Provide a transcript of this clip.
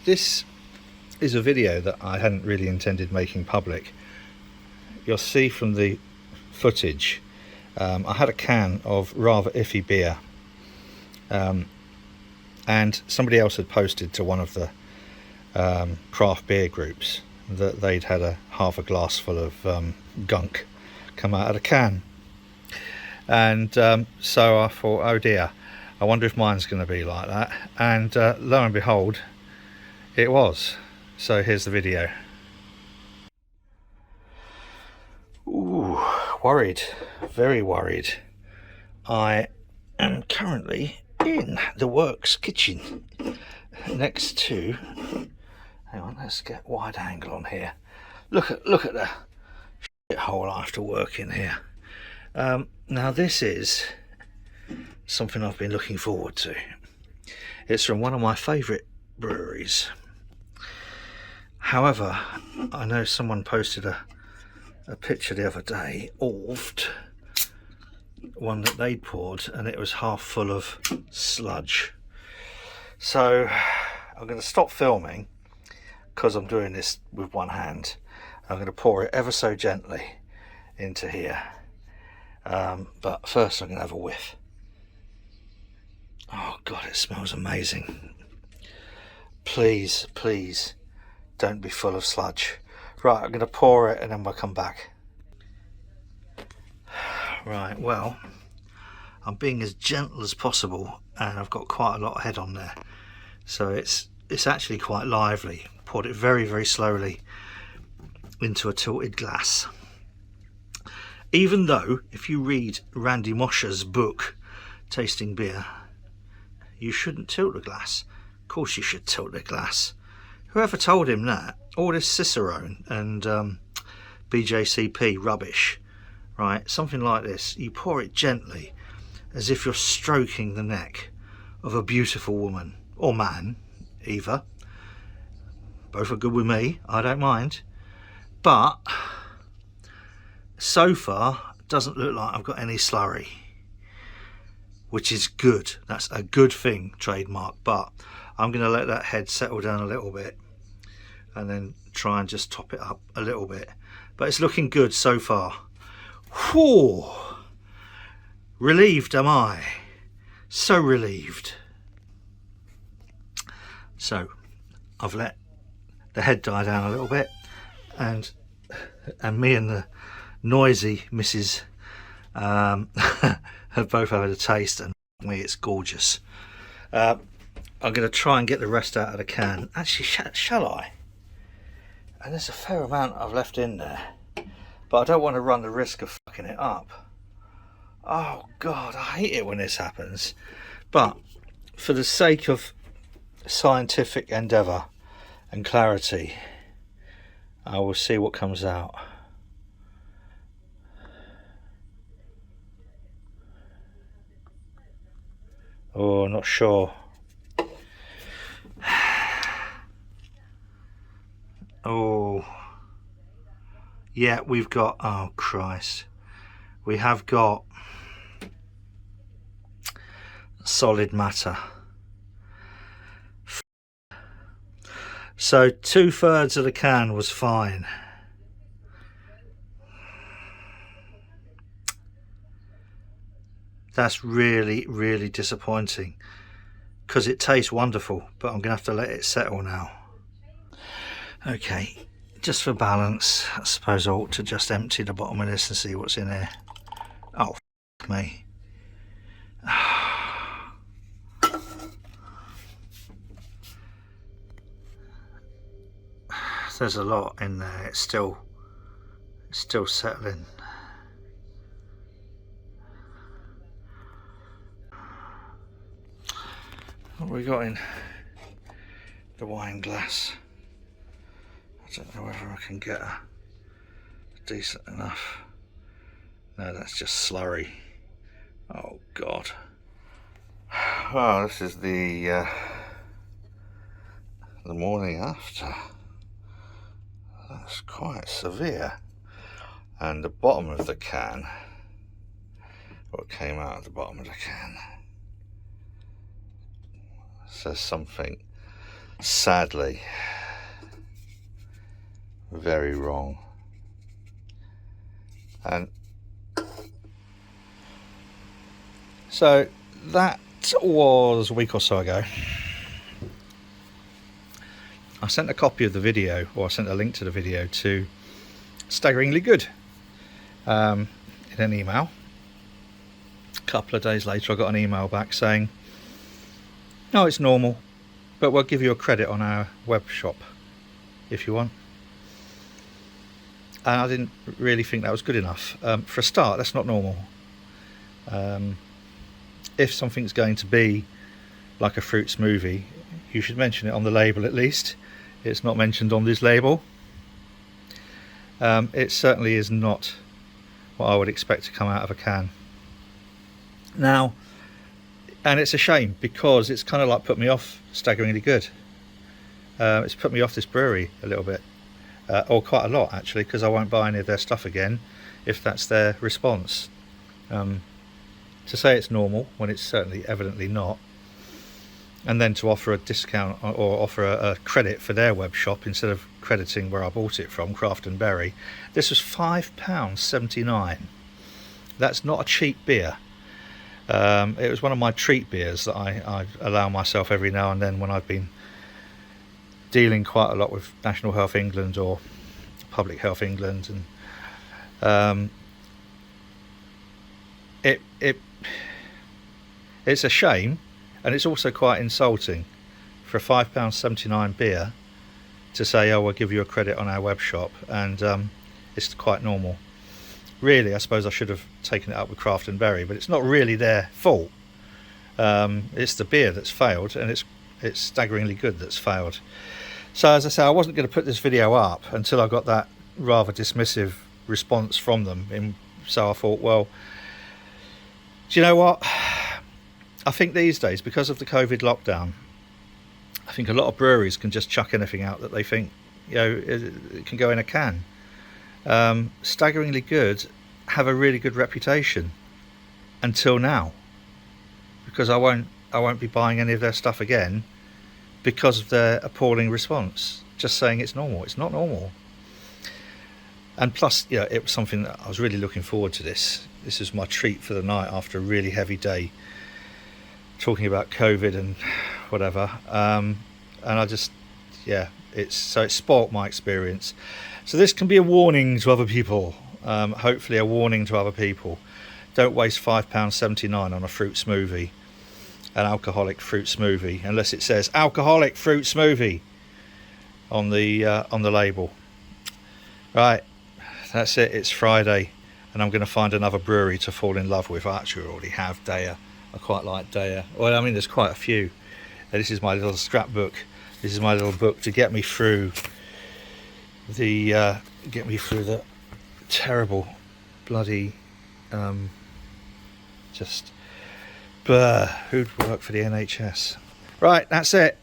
This is a video that I hadn't really intended making public. You'll see from the footage, I had a can of rather iffy beer, and somebody else had posted to one of the craft beer groups that they'd had half a glass full of gunk come out of the can, and so I thought, oh dear, I wonder if mine's going to be like that, and lo and behold, it was. So here's the video. Ooh, worried, very worried. I am currently in the works kitchen next to, hang on, let's get wide angle on here. Look at the shit hole I have to work in here. Now this is something I've been looking forward to. It's from one of my favourite breweries. However, I know someone posted a picture the other day of one that they'd poured, and it was half full of sludge. So I'm going to stop filming because I'm doing this with one hand. I'm going to pour it ever so gently into here, but first I'm going to have a whiff. Oh god, it smells amazing. Please, please don't be full of sludge. Right, I'm going to pour it and then we'll come back. Right, well, I'm being as gentle as possible, and I've got quite a lot of head on there, so it's actually quite lively. Poured it very, very slowly into a tilted glass. Even though, if you read Randy Mosher's book, Tasting Beer, you shouldn't tilt the glass. Of course you should tilt the glass. Whoever told him that? All this Cicerone and BJCP rubbish, right? Something like this. You pour it gently, as if you're stroking the neck of a beautiful woman, or man, either. Both are good with me, I don't mind. But so far, it doesn't look like I've got any slurry, which is good. That's a good thing, trademark. But I'm going to let that head settle down a little bit and then try and just top it up a little bit. But it's looking good so far. Whew! Relieved am I. So relieved. So I've let the head die down a little bit, and me and the noisy Mrs. have both had a taste, and me, it's gorgeous. I'm going to try and get the rest out of the can. Actually, shall I? And there's a fair amount I've left in there, but I don't want to run the risk of fucking it up. Oh god, I hate it when this happens. But for the sake of scientific endeavour and clarity, I will see what comes out. Oh, not sure. Oh, yeah, we've got, oh Christ, we have got solid matter. So 2/3 of the can was fine. That's really, really disappointing, because it tastes wonderful, but I'm going to have to let it settle now. Okay, just for balance, I suppose I ought to just empty the bottom of this and see what's in here. Oh, f me. There's a lot in there. It's still settling. What have we got in the wine glass? I don't know whether I can get a decent enough. No, that's just slurry. Oh god. Well, this is the morning after. That's quite severe. And the bottom of the can, what came out of the bottom of the can, says something Sadly, very wrong. And so that was a week or so ago. I sent a copy of the video, or I sent a link to the video to Staggeringly Good in an email. A couple of days later I got an email back saying, no, it's normal, but we'll give you a credit on our web shop if you want. And I didn't really think that was good enough. For a start, that's not normal. If something's going to be like a fruit smoothie, you should mention it on the label at least. It's not mentioned on this label. It certainly is not what I would expect to come out of a can. Now, and it's a shame because it's kind of like put me off Staggeringly Good. It's put me off this brewery a little bit. Or quite a lot actually, because I won't buy any of their stuff again if that's their response. To say it's normal when it's certainly evidently not, and then to offer a discount or offer a credit for their web shop instead of crediting where I bought it from, Craft and Berry. This was £5.79. That's not a cheap beer. It was one of my treat beers that I allow myself every now and then when I've been dealing quite a lot with National Health England or Public Health England, and it's a shame, and it's also quite insulting for a £5.79 beer to say, oh, we'll give you a credit on our web shop, and it's quite normal. Really, I suppose I should have taken it up with Craft and Berry, but it's not really their fault. It's the beer that's failed, and it's Staggeringly Good that's failed. So as I say, I wasn't going to put this video up until I got that rather dismissive response from them. So I thought, well, do you know what? I think these days, because of the COVID lockdown, I think a lot of breweries can just chuck anything out that they think, you know, it can go in a can. Staggeringly Good have a really good reputation until now, because I won't be buying any of their stuff again because of their appalling response, just saying it's normal. It's not normal. And plus, you know, it was something that I was really looking forward to. This is my treat for the night after a really heavy day talking about COVID and whatever, and I just, yeah, it spoilt my experience. So this can be a warning to other people, hopefully a warning to other people. Don't waste £5.79 on a fruit smoothie, an alcoholic fruit smoothie, unless it says alcoholic fruit smoothie on the label. Right, that's it. It's Friday, and I'm going to find another brewery to fall in love with. I actually already have Daya. I quite like Daya. Well, I mean, there's quite a few. This is my little scrapbook. This is my little book to get me through the terrible bloody just who'd work for the NHS. Right, that's it.